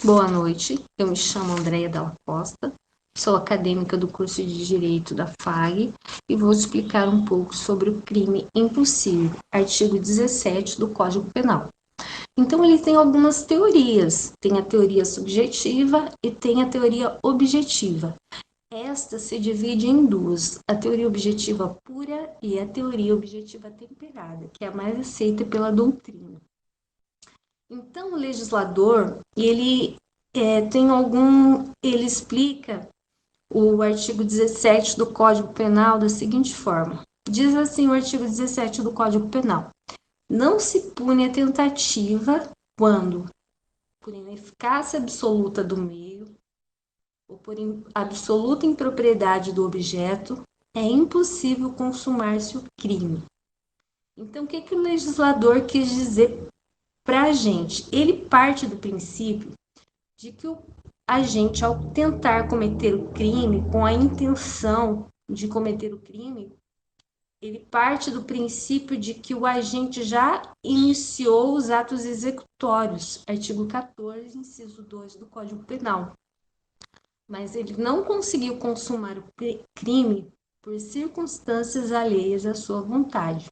Boa noite, eu me chamo Andréia Dalla Costa, sou acadêmica do curso de Direito da FAG e vou explicar um pouco sobre o crime impossível, artigo 17 do Código Penal. Então, ele tem algumas teorias, tem a teoria subjetiva e tem a teoria objetiva. Esta se divide em duas, a teoria objetiva pura e a teoria objetiva temperada, que é a mais aceita pela doutrina. Então, o legislador, ele explica o artigo 17 do Código Penal da seguinte forma. Diz assim o artigo 17 do Código Penal: não se pune a tentativa quando, por ineficácia absoluta do meio ou por absoluta impropriedade do objeto, é impossível consumar-se o crime. Então, o que o legislador quis dizer para a gente? Ele parte do princípio de que o agente, ao tentar cometer o crime, com a intenção de cometer o crime, ele parte do princípio de que o agente já iniciou os atos executórios, artigo 14, inciso 2 do Código Penal. Mas ele não conseguiu consumar o crime por circunstâncias alheias à sua vontade.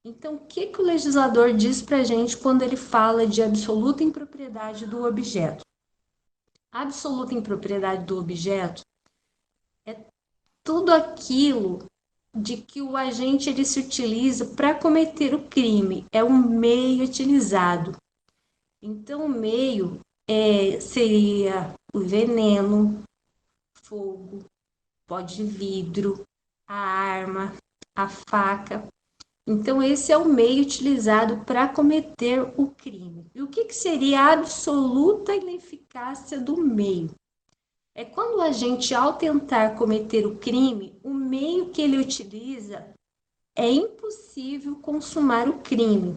Então, o que o legislador diz para a gente quando ele fala de absoluta impropriedade do objeto? A absoluta impropriedade do objeto é tudo aquilo de que o agente ele se utiliza para cometer o crime, é o meio utilizado. Então, o meio seria o veneno, fogo, pó de vidro, a arma, a faca. Então, esse é o meio utilizado para cometer o crime. E o que seria a absoluta ineficácia do meio? É quando o agente, ao tentar cometer o crime, o meio que ele utiliza é impossível consumar o crime.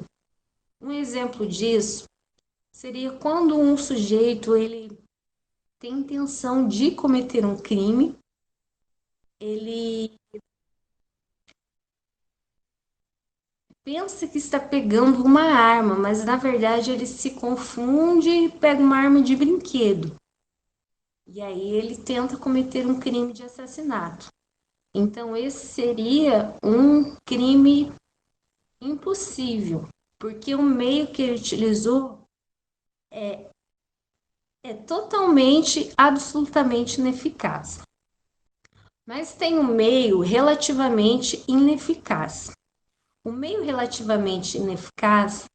Um exemplo disso seria quando um sujeito ele tem intenção de cometer um crime, ele pensa que está pegando uma arma, mas na verdade ele se confunde e pega uma arma de brinquedo. E aí ele tenta cometer um crime de assassinato. Então, esse seria um crime impossível, porque o meio que ele utilizou é totalmente, absolutamente ineficaz. Mas tem um meio relativamente ineficaz. O meio relativamente ineficaz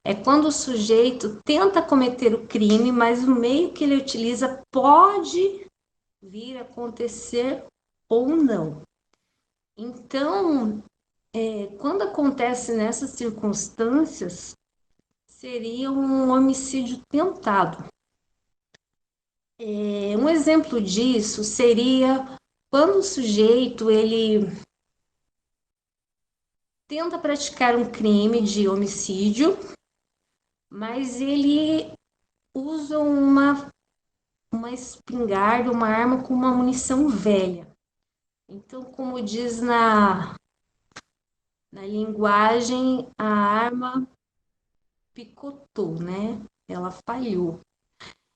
é quando o sujeito tenta cometer o crime, mas o meio que ele utiliza pode vir a acontecer ou não. Então, quando acontece nessas circunstâncias, seria um homicídio tentado. Um exemplo disso seria quando o sujeito ele tenta praticar um crime de homicídio, mas ele usa uma espingarda, uma arma com uma munição velha. Então, como diz na linguagem, a arma picotou, né? Ela falhou.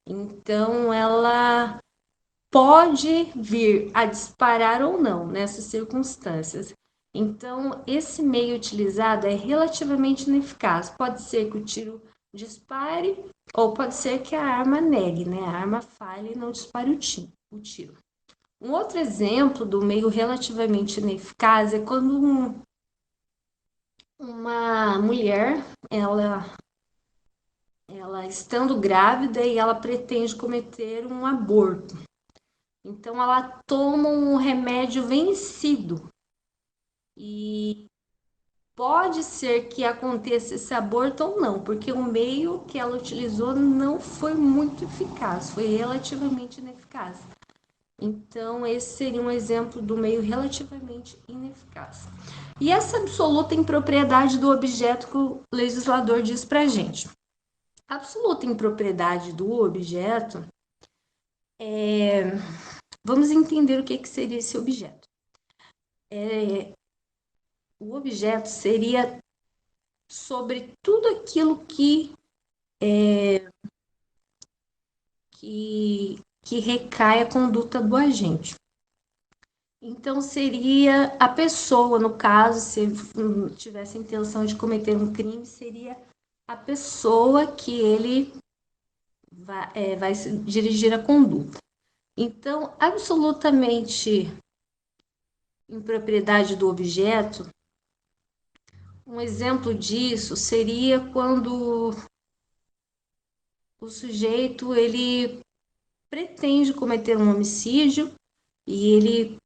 Então, ela pode vir a disparar ou não nessas circunstâncias. Então, esse meio utilizado é relativamente ineficaz. Pode ser que o tiro dispare ou pode ser que a arma negue, né? A arma falhe e não dispare o tiro. Um outro exemplo do meio relativamente ineficaz é quando uma mulher, ela estando grávida e ela pretende cometer um aborto. Então, ela toma um remédio vencido e pode ser que aconteça esse aborto ou não, porque o meio que ela utilizou não foi muito eficaz, foi relativamente ineficaz. Então, esse seria um exemplo do meio relativamente ineficaz. E essa absoluta impropriedade do objeto que o legislador diz para a gente. A absoluta impropriedade do objeto Vamos entender o que seria esse objeto. O objeto seria sobre tudo aquilo que que recai a conduta do agente. Então, seria a pessoa, no caso, se tivesse intenção de cometer um crime, seria a pessoa que ele vai se dirigir a conduta. Então, absolutamente impropriedade do objeto, um exemplo disso seria quando o sujeito ele pretende cometer um homicídio e ele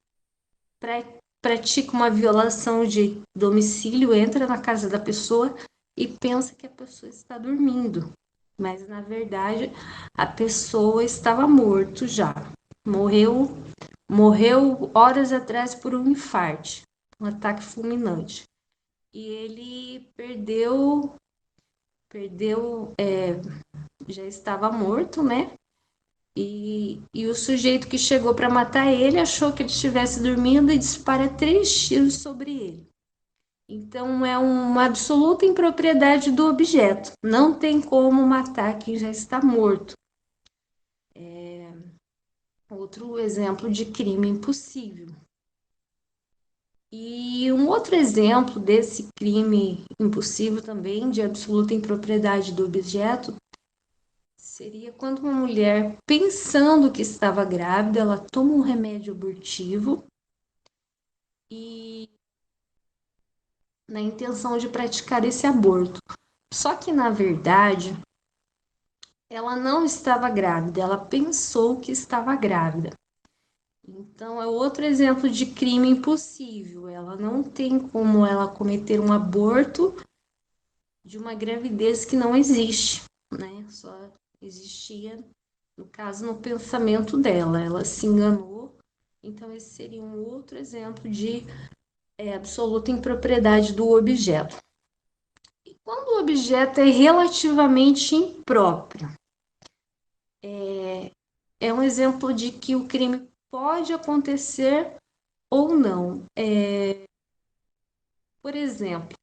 pratica uma violação de domicílio, entra na casa da pessoa e pensa que a pessoa está dormindo, mas na verdade a pessoa estava morta já, morreu horas atrás por um infarte, um ataque fulminante, e ele já estava morto, né? E o sujeito que chegou para matar ele achou que ele estivesse dormindo e dispara 3 tiros sobre ele. Então, é uma absoluta impropriedade do objeto. Não tem como matar quem já está morto. Outro exemplo de crime impossível. E um outro exemplo desse crime impossível também, de absoluta impropriedade do objeto, seria quando uma mulher, pensando que estava grávida, ela toma um remédio abortivo e na intenção de praticar esse aborto. Só que, na verdade, ela não estava grávida, ela pensou que estava grávida. Então, é outro exemplo de crime impossível. Ela não tem como ela cometer um aborto de uma gravidez que não existe, né? Só existia, no caso, no pensamento dela. Ela se enganou. Então, esse seria um outro exemplo de absoluta impropriedade do objeto. E quando o objeto é relativamente impróprio, é um exemplo de que o crime pode acontecer ou não. Por exemplo,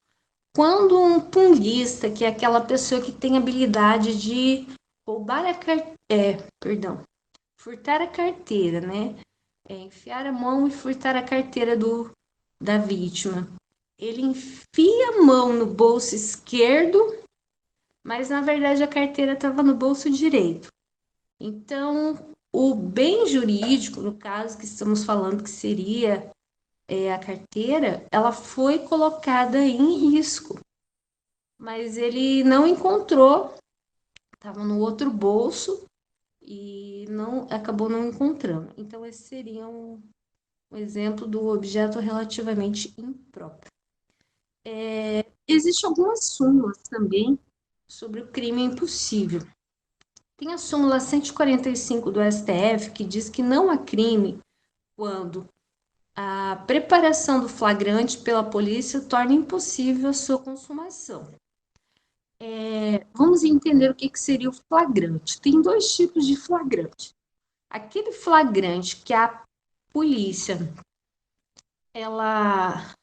quando um punguista, que é aquela pessoa que tem habilidade de roubar furtar a carteira, né? Enfiar a mão e furtar a carteira da vítima. Ele enfia a mão no bolso esquerdo, mas na verdade a carteira estava no bolso direito. Então, o bem jurídico, no caso que estamos falando que seria a carteira, ela foi colocada em risco, mas ele não encontrou, estava no outro bolso e acabou não encontrando. Então, esse seria um exemplo do objeto relativamente impróprio. Existem algumas súmulas também sobre o crime impossível. Tem a súmula 145 do STF, que diz que não há crime quando a preparação do flagrante pela polícia torna impossível a sua consumação. Vamos entender o que seria o flagrante. Tem 2 tipos de flagrante. Aquele flagrante que a polícia ela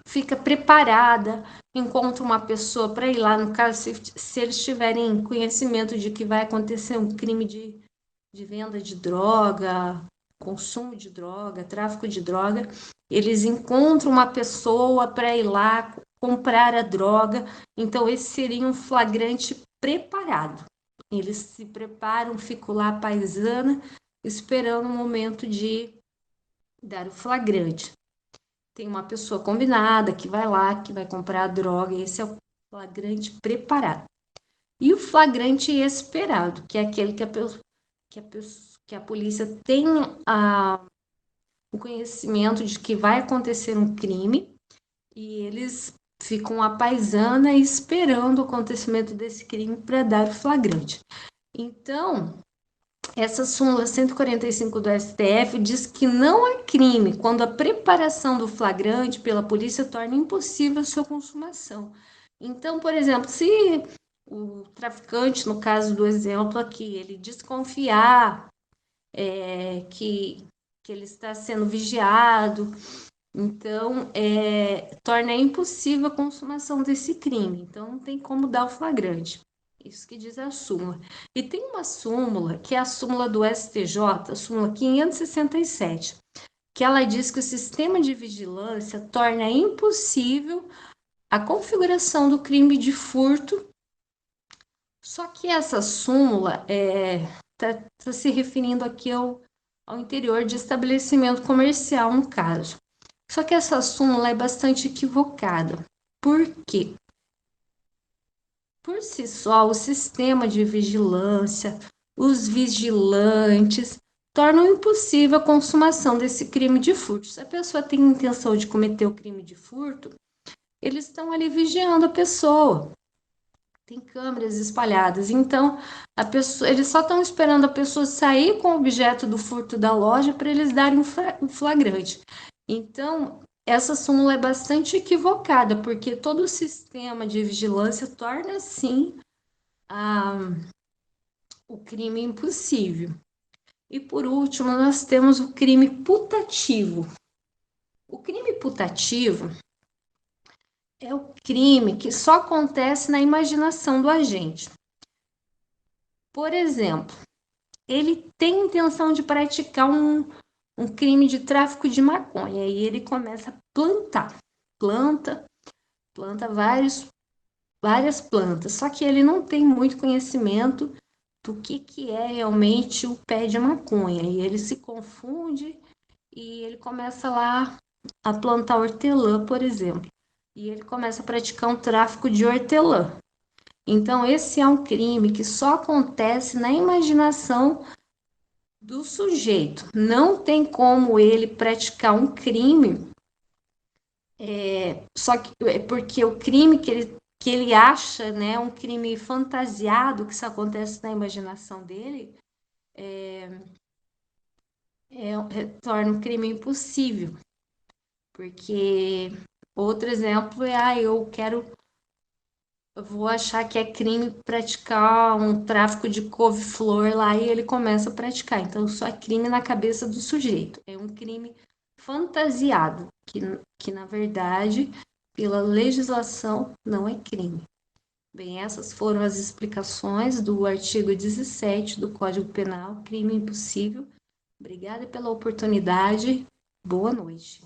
fica preparada, encontra uma pessoa para ir lá, no caso, se eles tiverem conhecimento de que vai acontecer um crime de venda de droga, consumo de droga, tráfico de droga, eles encontram uma pessoa para ir lá comprar a droga, então esse seria um flagrante preparado. Eles se preparam, ficam lá à paisana, esperando o momento de dar o flagrante. Tem uma pessoa combinada que vai lá, que vai comprar a droga, esse é o flagrante preparado. E o flagrante esperado, que é aquele que a polícia tem o conhecimento de que vai acontecer um crime e eles ficam à paisana esperando o acontecimento desse crime para dar o flagrante. Então, essa súmula 145 do STF diz que não há crime quando a preparação do flagrante pela polícia torna impossível a sua consumação. Então, por exemplo, se o traficante, no caso do exemplo aqui, ele desconfiar que ele está sendo vigiado, então torna impossível a consumação desse crime. Então, não tem como dar o flagrante. Isso que diz a súmula. E tem uma súmula, que é a súmula do STJ, a súmula 567, que ela diz que o sistema de vigilância torna impossível a configuração do crime de furto. Só que essa súmula está se referindo aqui ao interior de estabelecimento comercial, no caso. Só que essa súmula é bastante equivocada. Por quê? Por si só, o sistema de vigilância, os vigilantes, tornam impossível a consumação desse crime de furto. Se a pessoa tem intenção de cometer o crime de furto, eles estão ali vigiando a pessoa. Tem câmeras espalhadas. Então, eles só estão esperando a pessoa sair com o objeto do furto da loja para eles darem um flagrante. Então, essa súmula é bastante equivocada, porque todo o sistema de vigilância torna, sim, o crime impossível. E, por último, nós temos o crime putativo. O crime putativo é o crime que só acontece na imaginação do agente. Por exemplo, ele tem intenção de praticar um crime de tráfico de maconha e ele começa a planta várias plantas, só que ele não tem muito conhecimento do que é realmente o pé de maconha e ele se confunde e ele começa lá a plantar hortelã, por exemplo, e ele começa a praticar um tráfico de hortelã. Então, esse é um crime que só acontece na imaginação do sujeito. Não tem como ele praticar um crime, só que é porque o crime que ele acha, né, um crime fantasiado, que isso acontece na imaginação dele, torna um crime impossível. Porque outro exemplo é, eu vou achar que é crime praticar um tráfico de couve-flor lá e ele começa a praticar. Então, só é crime na cabeça do sujeito. É um crime fantasiado, que na verdade, pela legislação, não é crime. Bem, essas foram as explicações do artigo 17 do Código Penal, crime impossível. Obrigada pela oportunidade. Boa noite.